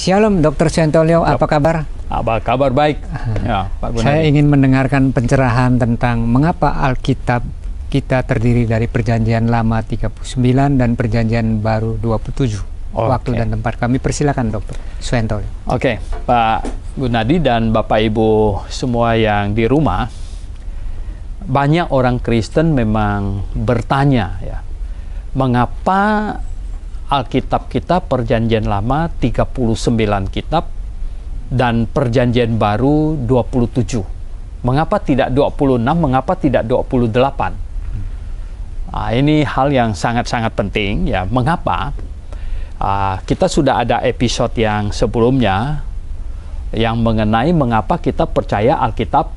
Shalom Dr. Suentolio, apa kabar? Apa kabar baik? Ya, Pak Gunadi. Saya ingin mendengarkan pencerahan tentang mengapa Alkitab kita terdiri dari Perjanjian Lama 39 dan Perjanjian Baru 27. Waktu dan tempat kami persilakan Dr. Suentolio. Oke, Pak Gunadi dan Bapak Ibu semua yang di rumah, banyak orang Kristen memang bertanya ya, mengapa Alkitab kita Perjanjian Lama 39 kitab dan Perjanjian Baru 27. Mengapa tidak 26? Mengapa tidak 28? Nah, ini hal yang sangat-sangat penting ya. Mengapa? Kita sudah ada episode yang sebelumnya yang mengenai mengapa kita percaya Alkitab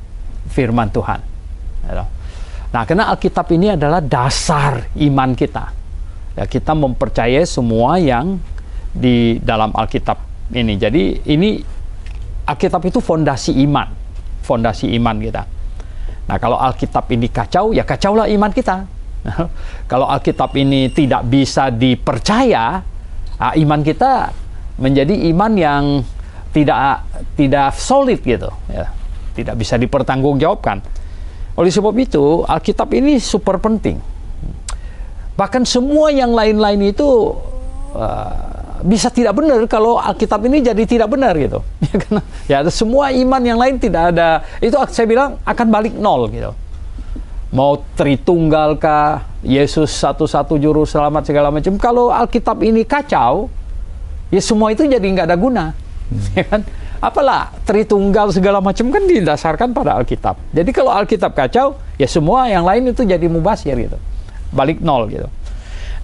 firman Tuhan. Nah, karena Alkitab ini adalah dasar iman kita. Ya, kita mempercayai semua yang di dalam Alkitab ini. Jadi ini Alkitab itu fondasi iman kita. Nah, kalau Alkitab ini kacau, ya kacaulah iman kita. Kalau Alkitab ini tidak bisa dipercaya, iman kita menjadi iman yang tidak solid gitu, ya, tidak bisa dipertanggungjawabkan. Oleh sebab itu, Alkitab ini super penting. Bahkan semua yang lain-lain itu bisa tidak benar kalau Alkitab ini jadi tidak benar gitu. Ya, semua iman yang lain tidak ada, itu saya bilang akan balik nol gitu. Mau Tritunggal kah, Yesus satu-satu juru selamat segala macam. Kalau Alkitab ini kacau, ya semua itu jadi nggak ada guna. Ya kan? Apalah Tritunggal segala macam kan didasarkan pada Alkitab. Jadi kalau Alkitab kacau, ya semua yang lain itu jadi mubazir gitu. Balik nol gitu.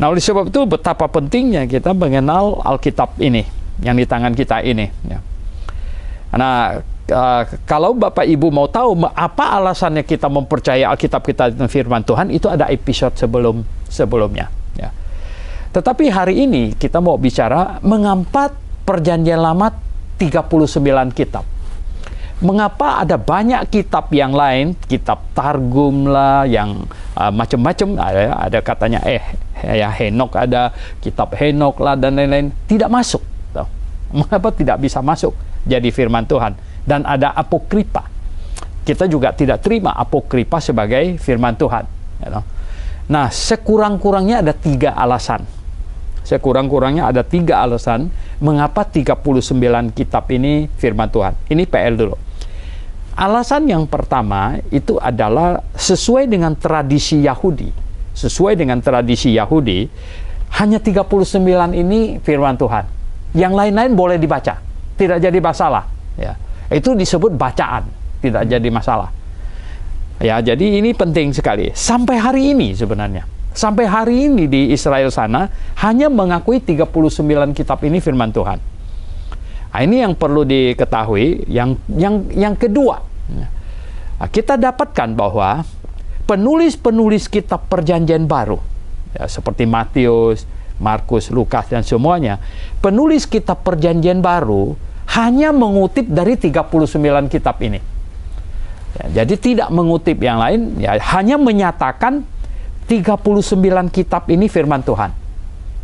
Nah, oleh sebab itu betapa pentingnya kita mengenal Alkitab ini yang di tangan kita ini ya. Nah, kalau Bapak Ibu mau tahu apa alasannya kita mempercayai Alkitab kita dan firman Tuhan, itu ada episode sebelumnya ya. Tetapi hari ini kita mau bicara mengapa Perjanjian Lama 39 kitab. Mengapa ada banyak kitab yang lain, kitab Targum lah, yang macam-macam, ada katanya Henok, ada kitab Henok lah dan lain-lain, tidak masuk. Mengapa tidak bisa masuk jadi firman Tuhan? Dan ada apokripa. Kita juga tidak terima apokripa sebagai firman Tuhan. Nah, sekurang-kurangnya ada 3 alasan. Mengapa 39 kitab ini firman Tuhan. Ini PL dulu. Alasan yang pertama itu adalah sesuai dengan tradisi Yahudi. Hanya 39 ini firman Tuhan. Yang lain-lain boleh dibaca, tidak jadi masalah. Ya, itu disebut bacaan, tidak jadi masalah. Ya, jadi ini penting sekali. Sampai hari ini sebenarnya. Sampai hari ini di Israel sana hanya mengakui 39 kitab ini firman Tuhan. Nah, ini yang perlu diketahui. Yang kedua, kita dapatkan bahwa penulis-penulis kitab Perjanjian Baru, ya, seperti Matius, Markus, Lukas dan semuanya, penulis kitab Perjanjian Baru hanya mengutip dari 39 kitab ini. Ya, jadi tidak mengutip yang lain, ya, hanya menyatakan 39 kitab ini firman Tuhan.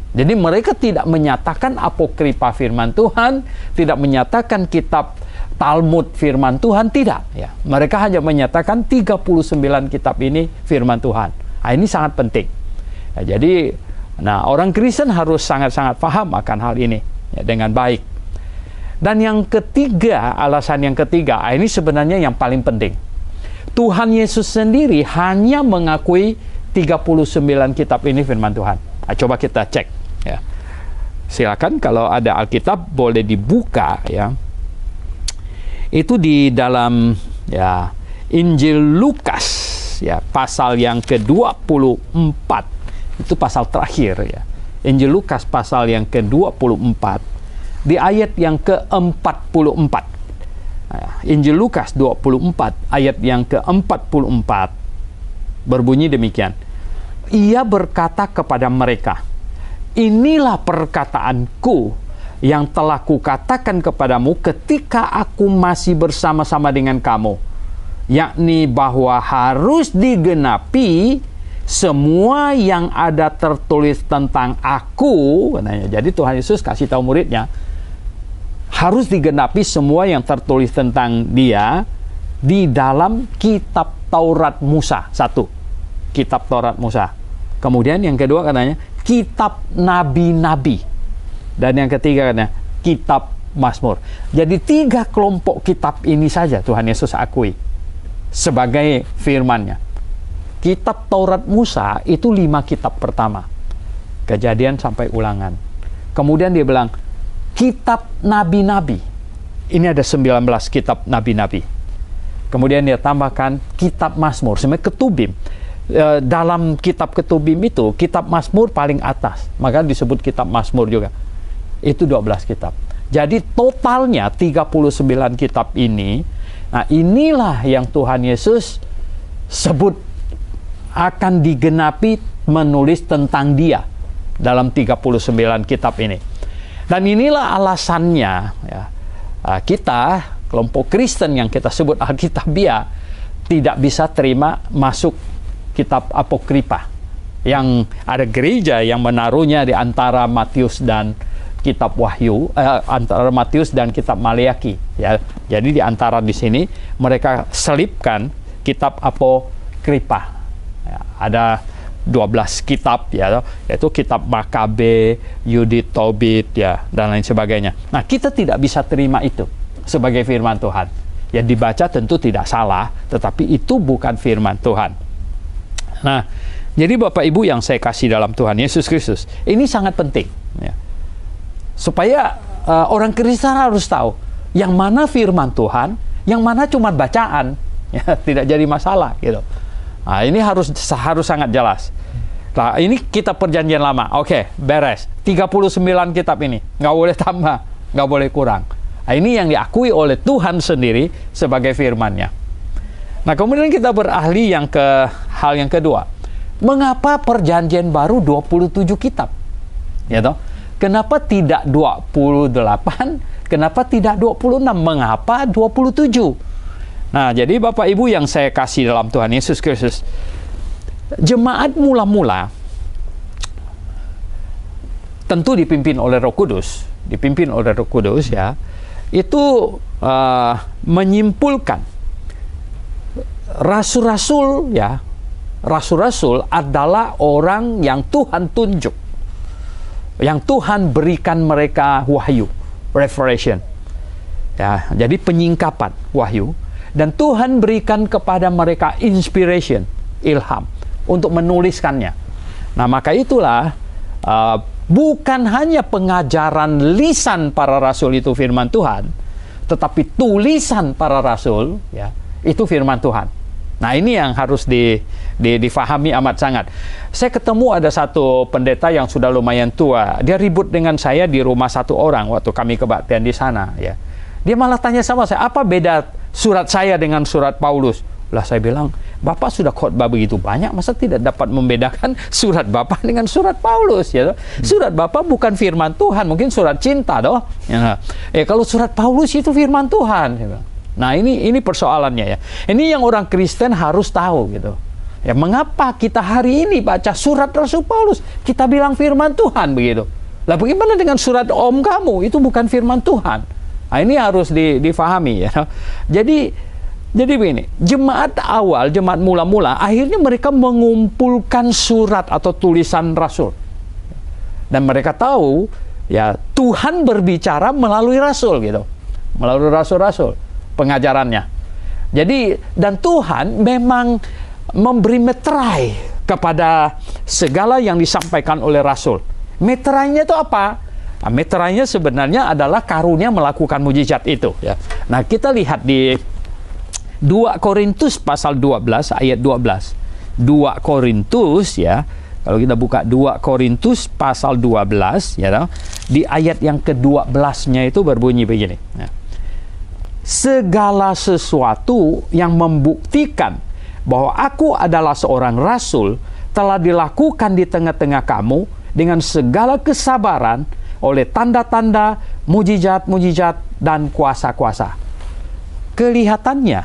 Jadi mereka tidak menyatakan apokripa firman Tuhan, tidak menyatakan kitab Talmud firman Tuhan, tidak. Ya, mereka hanya menyatakan 39 kitab ini firman Tuhan. Nah, ini sangat penting. Ya, jadi, orang Kristen harus sangat-sangat paham akan hal ini ya, dengan baik. Dan yang ketiga, alasan yang ketiga, ini sebenarnya yang paling penting. Tuhan Yesus sendiri hanya mengakui 39 kitab ini firman Tuhan. Nah, coba kita cek. Ya. Silakan kalau ada Alkitab boleh dibuka ya. Itu di dalam ya Injil Lukas ya, pasal yang ke-24. Itu pasal terakhir ya. Injil Lukas pasal yang ke-24 di ayat yang ke-44. Nah, Injil Lukas 24 ayat yang ke-44 berbunyi demikian. Ia berkata kepada mereka, inilah perkataanku yang telah kukatakan kepadamu ketika aku masih bersama-sama dengan kamu, yakni bahwa harus digenapi semua yang ada tertulis tentang aku. Jadi Tuhan Yesus kasih tahu muridnya, harus digenapi semua yang tertulis tentang dia di dalam kitab Taurat Musa. Satu, kitab Taurat Musa. Kemudian yang kedua katanya kitab nabi-nabi. Dan yang ketiga katanya kitab Mazmur. Jadi 3 kelompok kitab ini saja Tuhan Yesus akui sebagai firman-Nya. Kitab Taurat Musa itu 5 kitab pertama. Kejadian sampai Ulangan. Kemudian dia bilang kitab nabi-nabi. Ini ada 19 kitab nabi-nabi. Kemudian dia tambahkan kitab Mazmur, sebenarnya ketubim. Dalam kitab ketubim itu, kitab Mazmur paling atas. Maka disebut kitab Mazmur juga. Itu 12 kitab. Jadi totalnya 39 kitab ini. Nah, inilah yang Tuhan Yesus sebut akan digenapi menulis tentang dia dalam 39 kitab ini. Dan inilah alasannya ya, kita kelompok Kristen yang kita sebut Alkitabiah tidak bisa terima masuk kitab Apokripa, yang ada gereja yang menaruhnya di antara Matius dan kitab Wahyu, antara Matius dan kitab Maleaki ya. Jadi di antara di sini mereka selipkan kitab Apokripa ya, ada 12 kitab ya, yaitu kitab Makabe, Yudit, Tobit ya, dan lain sebagainya. Nah, kita tidak bisa terima itu sebagai firman Tuhan. Ya, dibaca tentu tidak salah, tetapi itu bukan firman Tuhan. Nah, jadi Bapak Ibu yang saya kasih dalam Tuhan Yesus Kristus, ini sangat penting ya. Supaya orang Kristen harus tahu yang mana firman Tuhan, yang mana cuma bacaan ya, tidak jadi masalah gitu. Nah, ini harus sangat jelas. Nah, ini kitab Perjanjian Lama. Oke, beres. 39 kitab ini. Nggak boleh tambah, nggak boleh kurang. Nah, ini yang diakui oleh Tuhan sendiri sebagai firman-Nya. Nah, kemudian kita beralih ke hal yang kedua. Mengapa Perjanjian Baru 27 kitab? Ya toh? Kenapa tidak 28? Kenapa tidak 26? Mengapa 27? Nah, jadi Bapak Ibu yang saya kasih dalam Tuhan Yesus Kristus, jemaat mula-mula tentu dipimpin oleh Roh Kudus, ya, itu menyimpulkan rasul-rasul ya, rasul-rasul adalah orang yang Tuhan tunjuk, yang Tuhan berikan mereka wahyu, revelation ya, jadi penyingkapan wahyu. Dan Tuhan berikan kepada mereka inspiration, ilham, untuk menuliskannya. Nah, maka itulah bukan hanya pengajaran lisan para rasul itu firman Tuhan, tetapi tulisan para rasul ya, itu firman Tuhan. Nah, ini yang harus difahami amat sangat. Saya ketemu ada satu pendeta yang sudah lumayan tua. Dia ribut dengan saya di rumah satu orang waktu kami kebaktian di sana ya. Dia malah tanya sama saya, apa beda surat saya dengan surat Paulus? Lah, saya bilang, Bapak sudah khotbah begitu banyak, masa tidak dapat membedakan surat Bapak dengan surat Paulus ya? Surat Bapak bukan firman Tuhan, mungkin surat cinta doh. Ya, kalau surat Paulus itu firman Tuhan. Nah, ini persoalannya ya. Ini yang orang Kristen harus tahu gitu. Ya, mengapa kita hari ini baca surat Rasul Paulus, kita bilang firman Tuhan begitu? Lah, bagaimana dengan surat om kamu? Itu bukan firman Tuhan. Nah, ini harus difahami ya. Jadi begini, jemaat awal, jemaat mula-mula, akhirnya mereka mengumpulkan surat atau tulisan rasul. Dan mereka tahu ya Tuhan berbicara melalui rasul gitu. Melalui rasul-rasul pengajarannya. Jadi dan Tuhan memang memberi meterai kepada segala yang disampaikan oleh rasul. Meterainya itu apa? Nah, meterainya sebenarnya adalah karunia melakukan mujizat itu ya. Nah, kita lihat di 2 Korintus pasal 12 ayat 12. 2 Korintus ya. Kalau kita buka 2 Korintus pasal 12 ya, di ayat yang ke-12-nya itu berbunyi begini ya. Segala sesuatu yang membuktikan bahwa aku adalah seorang rasul telah dilakukan di tengah-tengah kamu dengan segala kesabaran oleh tanda-tanda, mujizat-mujizat, dan kuasa-kuasa. Kelihatannya,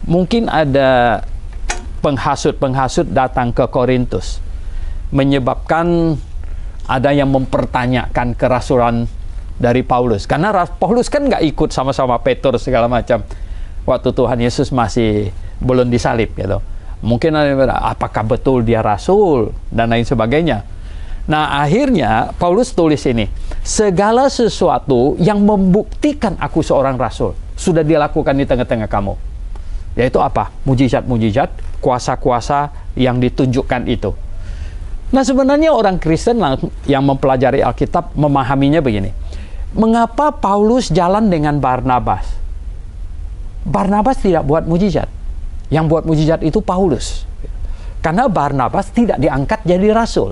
mungkin ada penghasut-penghasut datang ke Korintus, menyebabkan ada yang mempertanyakan kerasulan dari Paulus. Karena Paulus kan nggak ikut sama-sama Petrus segala macam waktu Tuhan Yesus masih belum disalib gitu. Mungkin apakah betul dia rasul dan lain sebagainya. Nah, akhirnya Paulus tulis ini, segala sesuatu yang membuktikan aku seorang rasul sudah dilakukan di tengah-tengah kamu. Yaitu apa? Mujizat-mujizat, kuasa-kuasa yang ditunjukkan itu. Nah, sebenarnya orang Kristen yang mempelajari Alkitab memahaminya begini. Mengapa Paulus jalan dengan Barnabas? Barnabas tidak buat mujizat. Yang buat mujizat itu Paulus. Karena Barnabas tidak diangkat jadi rasul.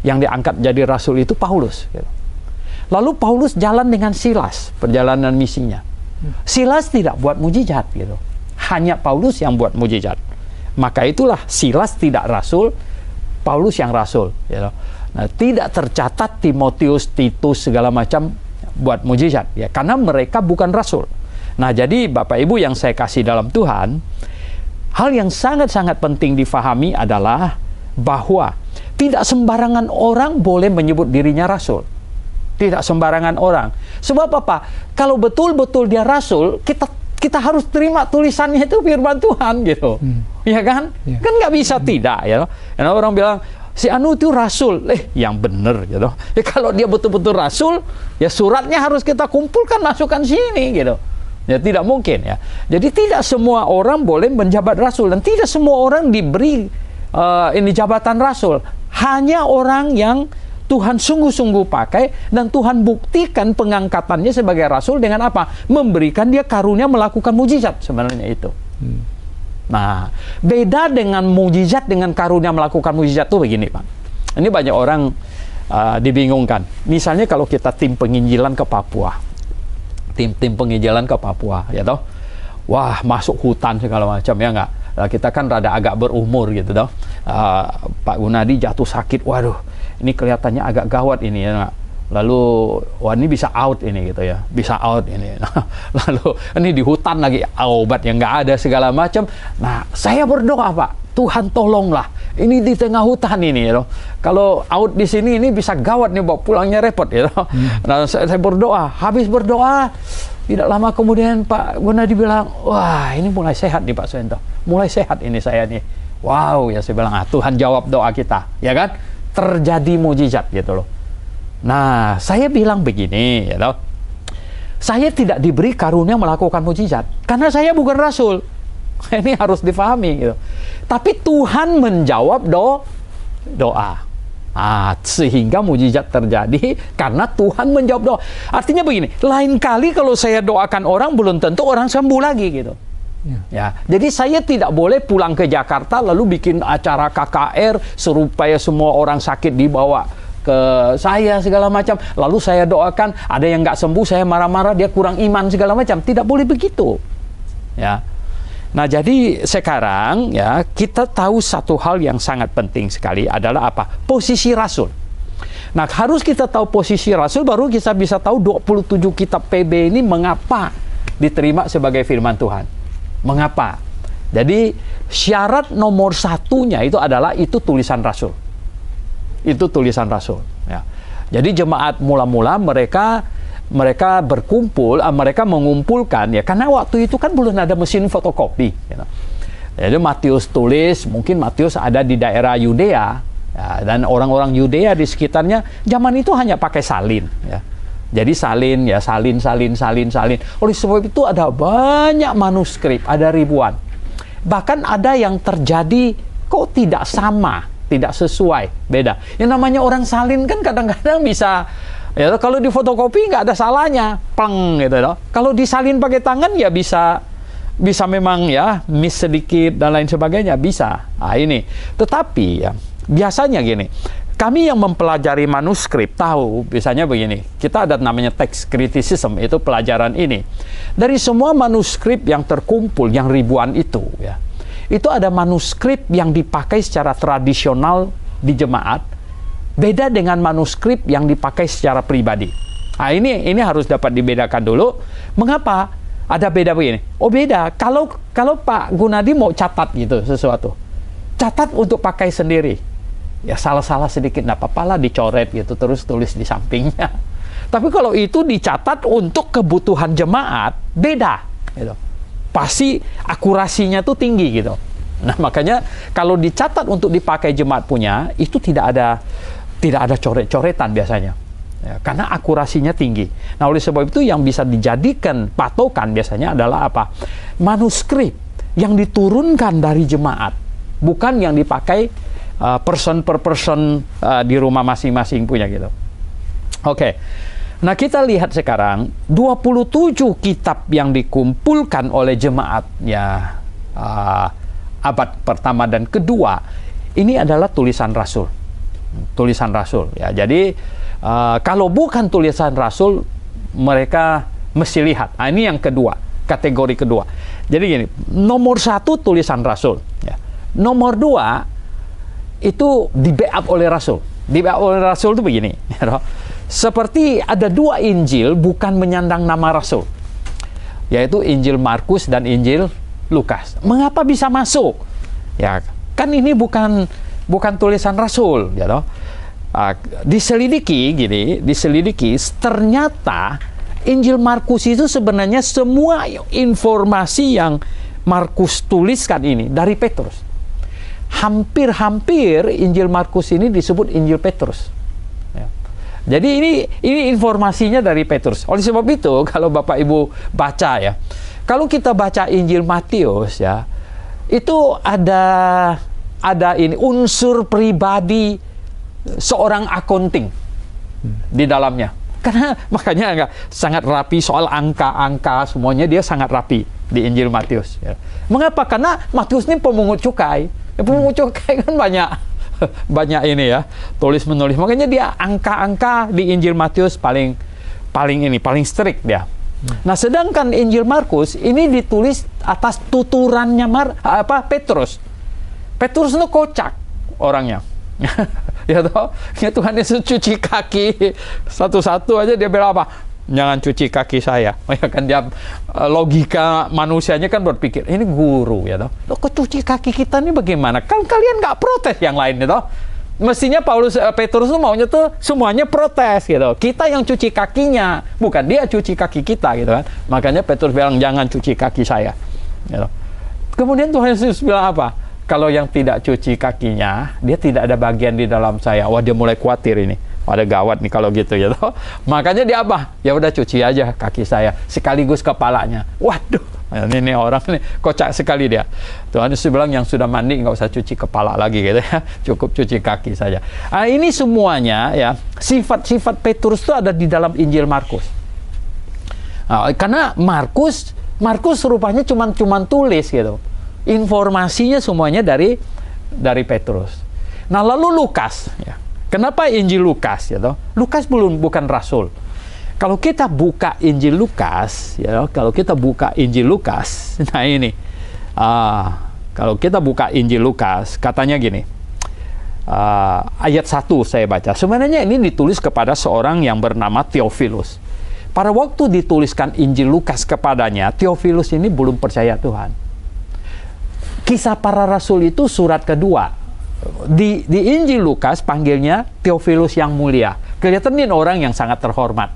Yang diangkat jadi rasul itu Paulus. Lalu Paulus jalan dengan Silas, perjalanan misinya. Silas tidak buat mujizat gitu. Hanya Paulus yang buat mujizat. Maka itulah Silas tidak rasul, Paulus yang rasul. Gitu. Nah, tidak tercatat Timotius, Titus segala macam buat mujizat. Ya, karena mereka bukan rasul. Nah, jadi Bapak Ibu yang saya kasih dalam Tuhan, hal yang sangat-sangat penting difahami adalah bahwa tidak sembarangan orang boleh menyebut dirinya rasul. Tidak sembarangan orang. Sebab apa? Kalau betul-betul dia rasul, kita harus terima tulisannya itu firman Tuhan gitu. Ya kan? Ya. Kan nggak bisa tidak ya. Karena orang bilang si anu itu rasul. Yang benar gitu. Ya kalau dia betul-betul rasul, ya suratnya harus kita kumpulkan, masukkan sini gitu. Ya tidak mungkin ya. Jadi tidak semua orang boleh menjabat rasul dan tidak semua orang diberi ini jabatan rasul. Hanya orang yang Tuhan sungguh-sungguh pakai dan Tuhan buktikan pengangkatannya sebagai rasul dengan apa? Memberikan dia karunia melakukan mujizat, sebenarnya itu. Nah, beda dengan mujizat dengan karunia melakukan mujizat itu begini, Pak. Ini banyak orang dibingungkan. Misalnya kalau kita tim penginjilan ke Papua. Tim penginjilan ke Papua, ya toh. Wah, masuk hutan segala macam, ya enggak? Nah, kita kan rada agak berumur gitu toh. Pak Gunadi jatuh sakit, waduh, ini kelihatannya agak gawat ini ya. Lalu, wah ini bisa out ini gitu ya, bisa out ini. Lalu ini di hutan lagi, obat yang nggak ada segala macam. Nah, saya berdoa Pak, Tuhan tolonglah. Ini di tengah hutan ini, ya. Kalau out di sini ini bisa gawat nih, bawa pulangnya repot, ya. Nah, saya berdoa, habis berdoa, tidak lama kemudian Pak Gunadi bilang, wah ini mulai sehat nih Pak Suento, mulai sehat ini saya nih. Wow, ya saya bilang, Tuhan jawab doa kita, ya kan? Terjadi mujizat gitu loh. Nah, saya bilang begini, ya toh. Saya tidak diberi karunia melakukan mujizat karena saya bukan rasul. Ini harus difahami gitu. Tapi Tuhan menjawab doa. Sehingga mujizat terjadi karena Tuhan menjawab doa. Artinya begini, lain kali kalau saya doakan orang belum tentu orang sembuh lagi gitu. Ya, jadi saya tidak boleh pulang ke Jakarta lalu bikin acara KKR supaya semua orang sakit dibawa ke saya segala macam. Lalu saya doakan, ada yang nggak sembuh, saya marah-marah, dia kurang iman segala macam. Tidak boleh begitu. Ya. Nah, jadi sekarang ya kita tahu satu hal yang sangat penting sekali adalah apa? Posisi rasul. Nah, harus kita tahu posisi rasul baru kita bisa tahu 27 kitab PB ini mengapa diterima sebagai firman Tuhan. Mengapa? Jadi syarat nomor satunya itu adalah itu tulisan rasul. Itu tulisan rasul. Ya. Jadi jemaat mula-mula mereka berkumpul, mereka mengumpulkan ya karena waktu itu kan belum ada mesin fotokopi. Gitu. Jadi Matius tulis, mungkin Matius ada di daerah Yudea ya, dan orang-orang Yudea di sekitarnya zaman itu hanya pakai salin. Ya. Jadi salin. Oleh sebab itu ada banyak manuskrip, ada ribuan. Bahkan ada yang terjadi kok tidak sama, tidak sesuai, beda. Yang namanya orang salin kan kadang-kadang bisa, ya kalau di fotokopi nggak ada salahnya, pleng gitu loh. Kalau disalin pakai tangan ya bisa memang ya miss sedikit dan lain sebagainya bisa. Nah ini. Tetapi ya biasanya gini. Kami yang mempelajari manuskrip tahu, biasanya begini, kita ada namanya text criticism, itu pelajaran ini. Dari semua manuskrip yang terkumpul, yang ribuan itu, ya, itu ada manuskrip yang dipakai secara tradisional di jemaat, beda dengan manuskrip yang dipakai secara pribadi. Nah, ini harus dapat dibedakan dulu. Mengapa? Ada beda begini. Oh beda, kalau Pak Gunadi mau catat gitu sesuatu, catat untuk pakai sendiri. Ya salah-salah sedikit nggak apa-apa lah, dicoret gitu terus tulis di sampingnya. Tapi kalau itu dicatat untuk kebutuhan jemaat, beda. Gitu. Pasti akurasinya tuh tinggi gitu. Nah, makanya kalau dicatat untuk dipakai jemaat punya, itu tidak ada coret-coretan biasanya. Ya, karena akurasinya tinggi. Nah, oleh sebab itu yang bisa dijadikan patokan biasanya adalah apa? Manuskrip yang diturunkan dari jemaat, bukan yang dipakai person per person di rumah masing-masing punya gitu. Oke. Nah, kita lihat sekarang 27 kitab yang dikumpulkan oleh jemaat ya abad pertama dan kedua, ini adalah tulisan rasul. Tulisan rasul ya. Jadi kalau bukan tulisan rasul, mereka mesti lihat. Nah, ini yang kedua, kategori kedua. Jadi gini, nomor 1 tulisan rasul ya. Nomor 2 itu di-backup oleh rasul. Di-backup oleh rasul itu begini ya. Seperti ada 2 Injil bukan menyandang nama rasul, yaitu Injil Markus dan Injil Lukas. Mengapa bisa masuk? Ya, kan ini bukan tulisan rasul, ya toh. Diselidiki, ternyata Injil Markus itu sebenarnya semua informasi yang Markus tuliskan ini dari Petrus. Hampir Injil Markus ini disebut Injil Petrus. Jadi ini informasinya dari Petrus. Oleh sebab itu, kalau Bapak Ibu baca ya, kalau kita baca Injil Matius ya, itu ada ini unsur pribadi seorang akunting di dalamnya. Karena makanya sangat rapi soal angka-angka, semuanya dia sangat rapi di Injil Matius. Ya. Mengapa? Karena Matius ini pemungut cukai. Pemungut cukai kan banyak ini ya, tulis menulis. Makanya dia angka-angka di Injil Matius paling strict dia. Nah, sedangkan Injil Markus ini ditulis atas tuturannya Petrus. Petrus itu kocak orangnya. Ya toh, ya Tuhan Yesus cuci kaki satu-satu aja dia bilang apa? Jangan cuci kaki saya. Ya kan dia logika manusianya kan berpikir ini guru ya toh. Loh, kok cuci kaki kita nih bagaimana? Kan kalian nggak protes yang lain ya toh. Mestinya Petrus tuh maunya tuh semuanya protes gitu. Kita yang cuci kakinya, bukan dia cuci kaki kita gitu kan. Makanya Petrus bilang jangan cuci kaki saya. Gitu. Kemudian Tuhan Yesus bilang apa? Kalau yang tidak cuci kakinya, dia tidak ada bagian di dalam saya. Wah, dia mulai khawatir ini. Ada gawat nih kalau gitu ya toh. Makanya dia apa? Ya udah cuci aja kaki saya sekaligus kepalanya. Waduh, ini orang nih kocak sekali dia. Tuhan Yesus bilang yang sudah mandi nggak usah cuci kepala lagi gitu ya. Cukup cuci kaki saja. Nah, ini semuanya ya sifat-sifat Petrus itu ada di dalam Injil Markus. Nah, karena Markus rupanya cuman tulis gitu. Informasinya semuanya dari Petrus. Nah, lalu Lukas ya. Kenapa Injil Lukas ya toh? Lukas bukan rasul. Kalau kita buka Injil Lukas ya, nah ini. Kalau kita buka Injil Lukas, katanya gini. Ayat 1 saya baca. Sebenarnya ini ditulis kepada seorang yang bernama Theophilus. Pada waktu dituliskan Injil Lukas kepadanya, Theophilus ini belum percaya Tuhan. Kisah Para Rasul itu surat kedua. Di Injil Lukas panggilnya Theophilus yang mulia. Kelihatan ini orang yang sangat terhormat.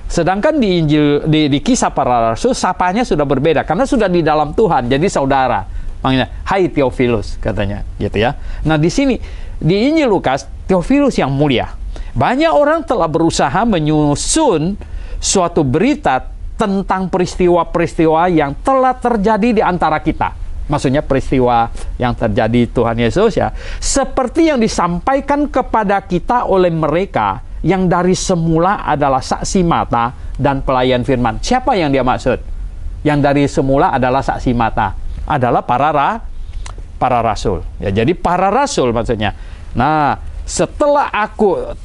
Sedangkan di Kisah Para Rasul sapanya sudah berbeda karena sudah di dalam Tuhan, jadi saudara. Panggilnya, "Hai Theophilus," katanya, gitu ya. Nah, di sini di Injil Lukas Theophilus yang mulia. Banyak orang telah berusaha menyusun suatu berita tentang peristiwa-peristiwa yang telah terjadi di antara kita. Maksudnya peristiwa yang terjadi Tuhan Yesus ya, seperti yang disampaikan kepada kita oleh mereka yang dari semula adalah saksi mata dan pelayan firman. Siapa yang dia maksud? Yang dari semula adalah saksi mata, adalah para rasul. Ya, jadi para rasul maksudnya. Nah,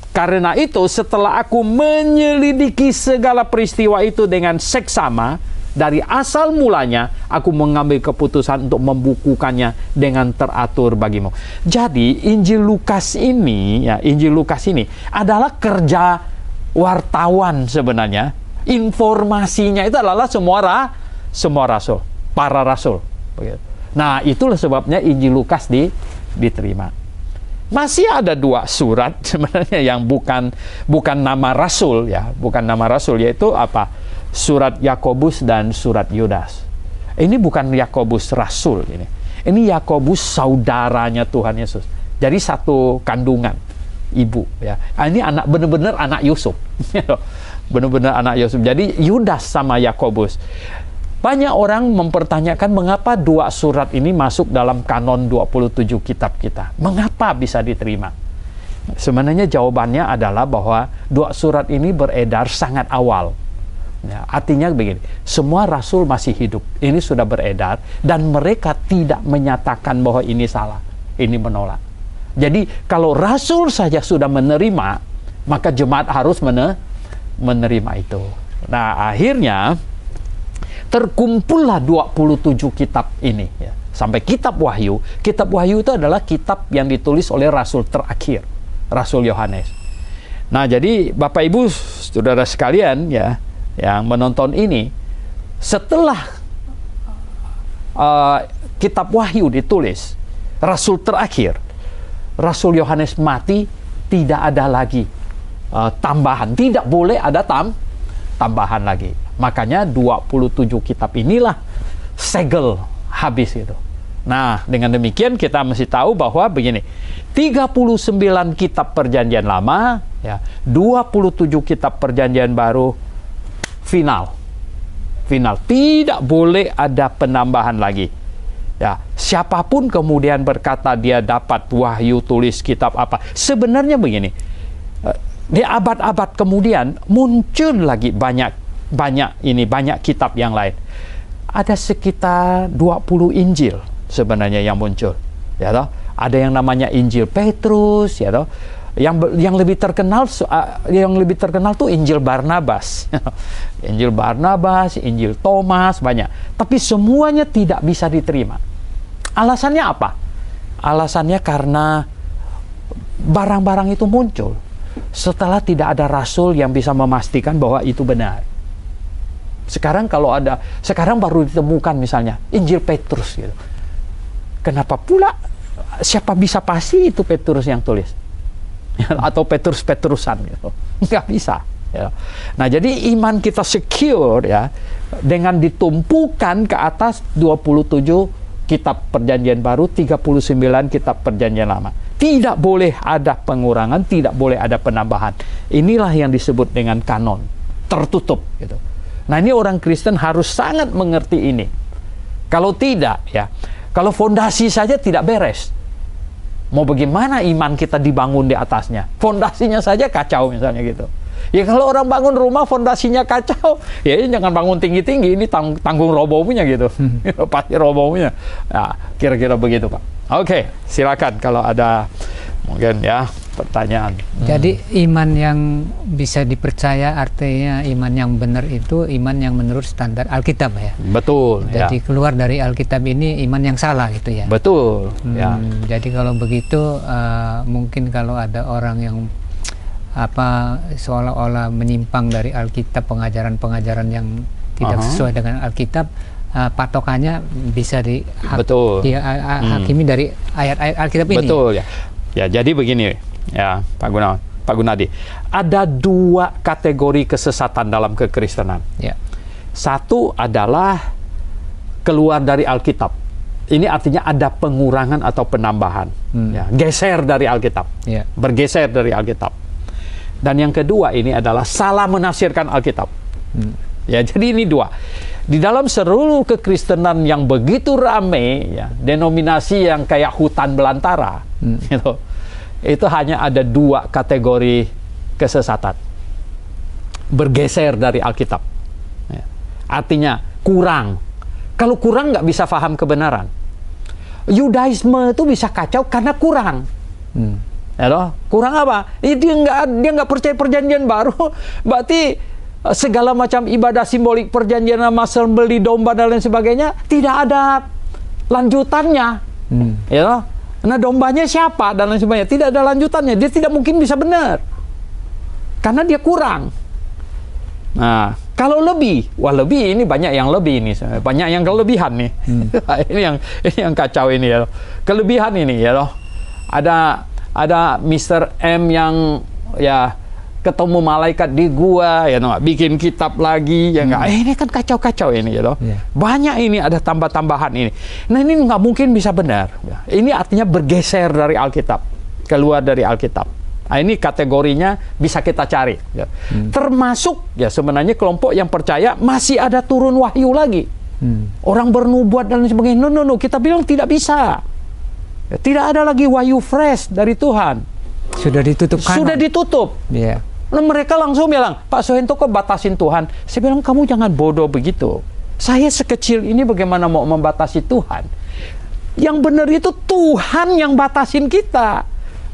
karena itu setelah aku menyelidiki segala peristiwa itu dengan seksama, dari asal mulanya aku mengambil keputusan untuk membukukannya dengan teratur bagimu. Jadi Injil Lukas ini adalah kerja wartawan sebenarnya. Informasinya itu adalah semua rasul, para rasul. Nah, itulah sebabnya Injil Lukas diterima. masih ada 2 surat sebenarnya yang bukan nama rasul ya, bukan nama rasul, yaitu apa? Surat Yakobus dan surat Yudas. Ini bukan Yakobus rasul ini. Ini Yakobus saudaranya Tuhan Yesus. Jadi satu kandungan ibu ya. Ini anak, benar-benar anak Yusuf. Benar-benar anak Yusuf. Jadi Yudas sama Yakobus. Banyak orang mempertanyakan mengapa 2 surat ini masuk dalam kanon 27 kitab kita. Mengapa bisa diterima? Sebenarnya jawabannya adalah bahwa 2 surat ini beredar sangat awal. Ya, artinya begini, semua rasul masih hidup. Ini sudah beredar dan mereka tidak menyatakan bahwa ini salah, ini menolak. Jadi kalau rasul saja sudah menerima, maka jemaat harus menerima itu. Nah, akhirnya terkumpullah 27 kitab ini ya. Sampai kitab Wahyu. Kitab Wahyu itu adalah kitab yang ditulis oleh rasul terakhir, Rasul Yohanes. Nah, jadi Bapak Ibu Saudara sekalian ya, yang menonton ini, setelah kitab Wahyu ditulis, rasul terakhir, Rasul Yohanes mati, tidak ada lagi tambahan, tidak boleh ada tambahan lagi. Makanya 27 kitab inilah segel habis itu. Nah, dengan demikian kita mesti tahu bahwa begini, 39 kitab perjanjian lama ya, 27 kitab perjanjian baru final, tidak boleh ada penambahan lagi ya. Siapapun kemudian berkata dia dapat wahyu, tulis kitab apa, sebenarnya begini, di abad-abad kemudian muncul lagi banyak kitab yang lain. Ada sekitar 20 Injil sebenarnya yang muncul ya toh. Ada yang namanya Injil Petrus ya toh. Yang lebih terkenal tuh Injil Barnabas. Injil Barnabas, Injil Thomas, banyak. Tapi semuanya tidak bisa diterima. Alasannya apa? Alasannya karena barang-barang itu muncul setelah tidak ada rasul yang bisa memastikan bahwa itu benar. Sekarang baru ditemukan misalnya Injil Petrus gitu. Kenapa pula? Siapa bisa pasti itu Petrus yang tulis? Atau Petrus-Petrusan gitu. Nggak bisa ya. Nah, jadi iman kita secure ya dengan ditumpukan ke atas 27 kitab perjanjian baru, 39 kitab perjanjian lama. Tidak boleh ada pengurangan, tidak boleh ada penambahan. Inilah yang disebut dengan kanon tertutup gitu. Nah, ini orang Kristen harus sangat mengerti ini. Kalau tidak ya, kalau fondasi saja tidak beres, mau bagaimana iman kita dibangun di atasnya? Fondasinya saja kacau misalnya gitu. Ya kalau orang bangun rumah fondasinya kacau, ya jangan bangun tinggi-tinggi, ini tanggung roboh punya gitu. Pasti roboh punya. Nah, kira-kira begitu, Pak. Oke, silakan kalau ada mungkin ya pertanyaan. Jadi iman yang bisa dipercaya artinya iman yang benar itu iman yang menurut standar Alkitab ya. Betul. Jadi keluar dari Alkitab ini iman yang salah gitu ya. Betul. Ya. Jadi kalau begitu mungkin kalau ada orang yang seolah-olah menyimpang dari Alkitab, pengajaran-pengajaran yang tidak sesuai dengan Alkitab, patokannya bisa dihakimi dari ayat-ayat Alkitab ini. Betul ya. Ya, jadi begini ya, Pak Gunadi. Ada 2 kategori kesesatan dalam kekristenan. Ya. Satu adalah keluar dari Alkitab. Ini artinya ada pengurangan atau penambahan. Ya, geser dari Alkitab. Ya. Bergeser dari Alkitab. Dan yang kedua ini adalah salah menafsirkan Alkitab. Ya, jadi ini 2. Di dalam seluruh kekristenan yang begitu ramai, ya, denominasi yang kayak hutan belantara, gitu, itu hanya ada 2 kategori kesesatan. Bergeser dari Alkitab. Ya. Artinya kurang. Kalau kurang nggak bisa paham kebenaran. Yudaisme itu bisa kacau karena kurang. Ya loh? Kurang apa? Dia nggak percaya perjanjian baru. Berarti segala macam ibadah simbolik perjanjian lama, sembelih domba dan lain sebagainya tidak ada lanjutannya. Ya loh? Nah, dombanya siapa dan lain sebagainya, tidak ada lanjutannya. Dia tidak mungkin bisa benar karena dia kurang. Nah, kalau lebih, lebih ini banyak yang lebih ini, banyak yang kelebihan nih. Ini yang kacau ini ya loh. Kelebihan ini ya loh. ada Mr. M yang ya ketemu malaikat di gua, ya bikin kitab lagi, ya nggak? Ini kan kacau-kacau ini, gitu. Banyak ini ada tambah-tambahan ini. Nah ini nggak mungkin bisa benar. Ini artinya bergeser dari Alkitab, keluar dari Alkitab. Nah, ini kategorinya bisa kita cari. Ya. Termasuk ya sebenarnya kelompok yang percaya masih ada turun wahyu lagi. Orang bernubuat dan sebagainya. No, kita bilang tidak bisa. Ya, tidak ada lagi wahyu fresh dari Tuhan. Sudah ditutup kanan. Sudah ditutup. Yeah. Nah, mereka langsung bilang, Pak Suhento kok batasin Tuhan? Saya bilang, kamu jangan bodoh begitu. Saya sekecil ini bagaimana mau membatasi Tuhan? Yang benar itu Tuhan yang batasin kita.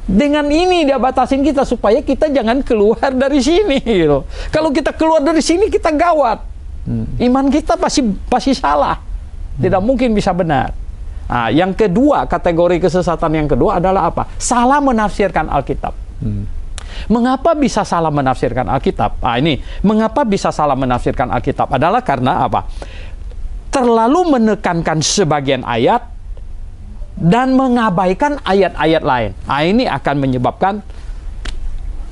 Dengan ini dia batasin kita supaya kita jangan keluar dari sini. Gitu. Kalau kita keluar dari sini kita gawat. Iman kita pasti salah. Tidak mungkin bisa benar. Nah, yang kedua, kategori kesesatan yang kedua adalah apa? Salah menafsirkan Alkitab. Mengapa bisa salah menafsirkan Alkitab? Nah, ini mengapa bisa salah menafsirkan Alkitab adalah karena apa? Terlalu menekankan sebagian ayat dan mengabaikan ayat-ayat lain. Nah, ini akan menyebabkan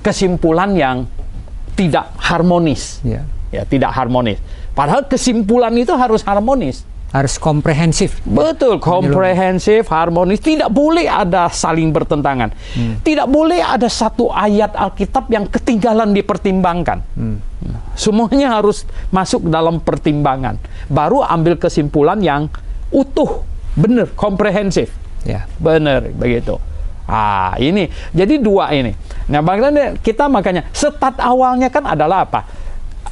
kesimpulan yang tidak harmonis. Ya, tidak harmonis. Padahal kesimpulan itu harus harmonis. Harus komprehensif. Betul, komprehensif, harmonis. Tidak boleh ada saling bertentangan. Tidak boleh ada satu ayat Alkitab yang ketinggalan dipertimbangkan. Semuanya harus masuk dalam pertimbangan. Baru ambil kesimpulan yang utuh, benar, komprehensif. Ya. Benar, begitu. Ah, ini. Jadi dua ini. Nah, makanya kita start awalnya kan adalah apa?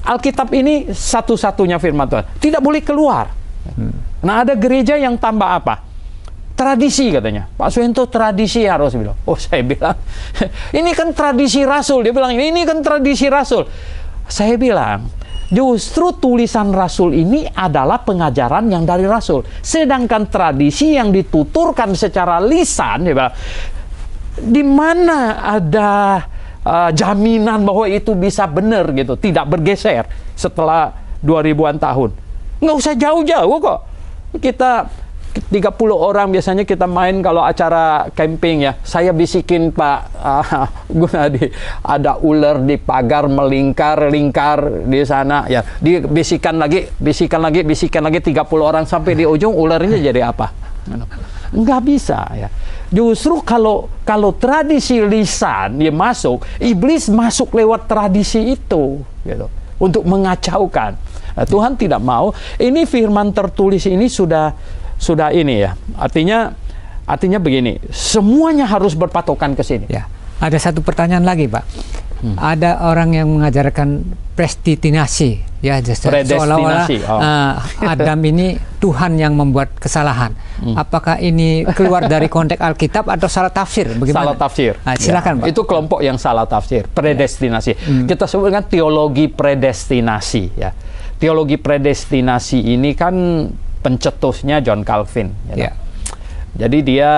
Alkitab ini satu-satunya firman Tuhan. Tidak boleh keluar. Nah, ada gereja yang tambah apa? Tradisi katanya. Pak Suhento tradisi harus bilang. Oh, saya bilang, ini kan tradisi Rasul. Dia bilang, ini kan tradisi Rasul. Saya bilang, justru tulisan Rasul ini adalah pengajaran yang dari Rasul. Sedangkan tradisi yang dituturkan secara lisan, dia bilang, di mana ada jaminan bahwa itu bisa benar gitu, tidak bergeser setelah 2000-an tahun. Nggak usah jauh-jauh kok. Kita 30 orang biasanya kita main kalau acara camping ya. Saya bisikin Pak Gunadi, ada ular di pagar melingkar-lingkar di sana ya. Bisikan lagi 30 orang sampai di ujung ularnya jadi apa? Nggak bisa ya. Justru kalau tradisi lisan dia masuk, iblis masuk lewat tradisi itu gitu, untuk mengacaukan. Nah, Tuhan tidak mau. Ini firman tertulis ini sudah ini ya. Artinya begini, semuanya harus berpatokan ke sini. Ya. Ada satu pertanyaan lagi, Pak. Ada orang yang mengajarkan predestinasi, ya, seolah-olah Adam ini Tuhan yang membuat kesalahan. Apakah ini keluar dari konteks Alkitab atau salah tafsir? Bagaimana? Salah tafsir. Nah, silakan, Pak. Itu kelompok yang salah tafsir, predestinasi. Kita sebutkan teologi predestinasi, ya. Teologi predestinasi ini kan pencetusnya John Calvin. Ya. Jadi dia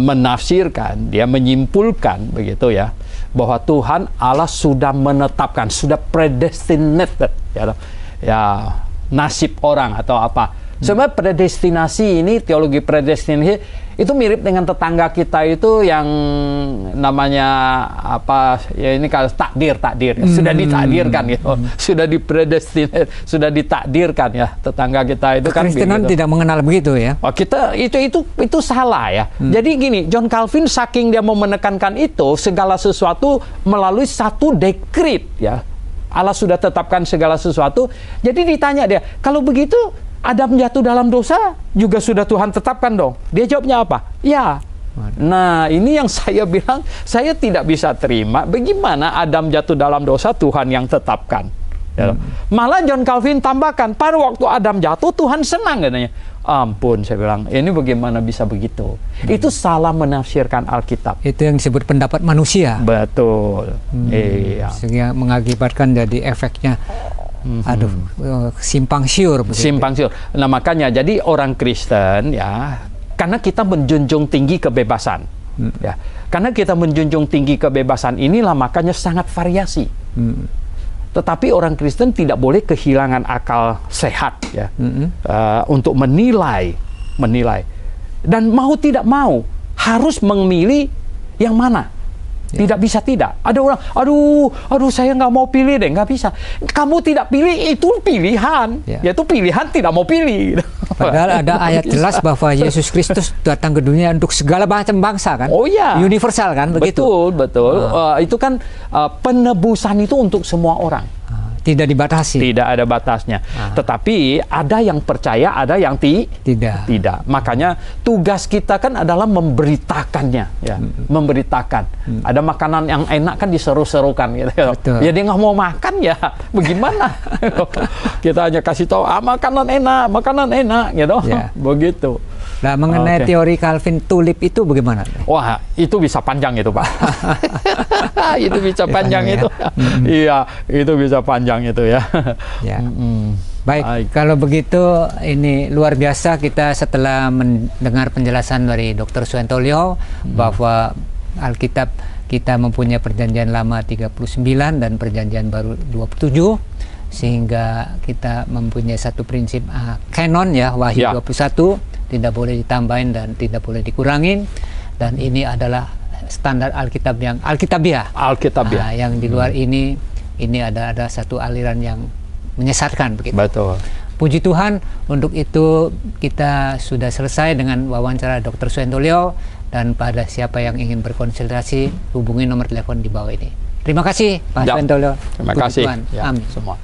menafsirkan, dia menyimpulkan begitu ya, bahwa Tuhan Allah sudah menetapkan, sudah predestinated ya nasib orang atau apa. Sebenarnya predestinasi ini, teologi predestinasi itu mirip dengan tetangga kita itu yang namanya apa ya, ini kalau takdir ya. Sudah ditakdirkan gitu, sudah dipredestinate, sudah ditakdirkan ya tetangga kita itu. Kekristenan kan tidak mengenal begitu ya. Oh, kita itu salah ya. Jadi gini, John Calvin saking dia mau menekankan itu, segala sesuatu melalui satu dekret ya. Allah sudah tetapkan segala sesuatu. Jadi ditanya dia, kalau begitu Adam jatuh dalam dosa juga sudah Tuhan tetapkan dong. Dia jawabnya apa? Ya. Nah, ini yang saya bilang, saya tidak bisa terima. Bagaimana Adam jatuh dalam dosa Tuhan yang tetapkan? Malah John Calvin tambahkan, pada waktu Adam jatuh Tuhan senang katanya. Ampun, saya bilang, ini bagaimana bisa begitu? Itu salah menafsirkan Alkitab. Itu yang disebut pendapat manusia. Betul. Iya. Sehingga mengakibatkan jadi efeknya simpang siur. Simpang siur. Nah, makanya jadi orang Kristen ya, karena kita menjunjung tinggi kebebasan. Ya. Karena kita menjunjung tinggi kebebasan inilah makanya sangat variasi. Tetapi orang Kristen tidak boleh kehilangan akal sehat ya, untuk menilai. Dan mau tidak mau harus memilih yang mana. Tidak bisa tidak. Ada orang, aduh saya nggak mau pilih deh, nggak bisa. Kamu tidak pilih itu pilihan, yaitu pilihan tidak mau pilih. Padahal ada ayat jelas bahwa Yesus Kristus datang ke dunia untuk segala macam bangsa kan? Oh iya. Universal kan, begitu? Betul. Itu kan penebusan itu untuk semua orang. Tidak dibatasi. Tidak ada batasnya. Tetapi ada yang percaya, ada yang tidak. Makanya tugas kita kan adalah memberitakannya, ya. Memberitakan. Ada makanan yang enak kan diseru-serukan gitu. Betul. Ya dia nggak mau makan ya, bagaimana? Kita hanya kasih tahu, makanan enak, gitu. Ya. Begitu. Nah, mengenai teori Calvin tulip itu bagaimana? Wah, itu bisa panjang itu, Pak. Itu bisa panjang itu. Iya, itu bisa panjang itu ya. Ya. Baik, kalau begitu ini luar biasa kita setelah mendengar penjelasan dari Dr. Suentolio bahwa Alkitab kita mempunyai perjanjian lama 39 dan perjanjian baru 27, sehingga kita mempunyai satu prinsip canon ya, Wahyu 21, tidak boleh ditambahin dan tidak boleh dikurangin, dan ini adalah standar Alkitab yang Alkitabiah. Yang di luar ini ada satu aliran yang menyesatkan begitu. Betul. Puji Tuhan, untuk itu kita sudah selesai dengan wawancara Dr. Suentolio, dan pada siapa yang ingin berkonsultasi hubungi nomor telepon di bawah ini. Terima kasih Pak Suentolio. Terima kasih Tuhan. Ya, Amin. semua.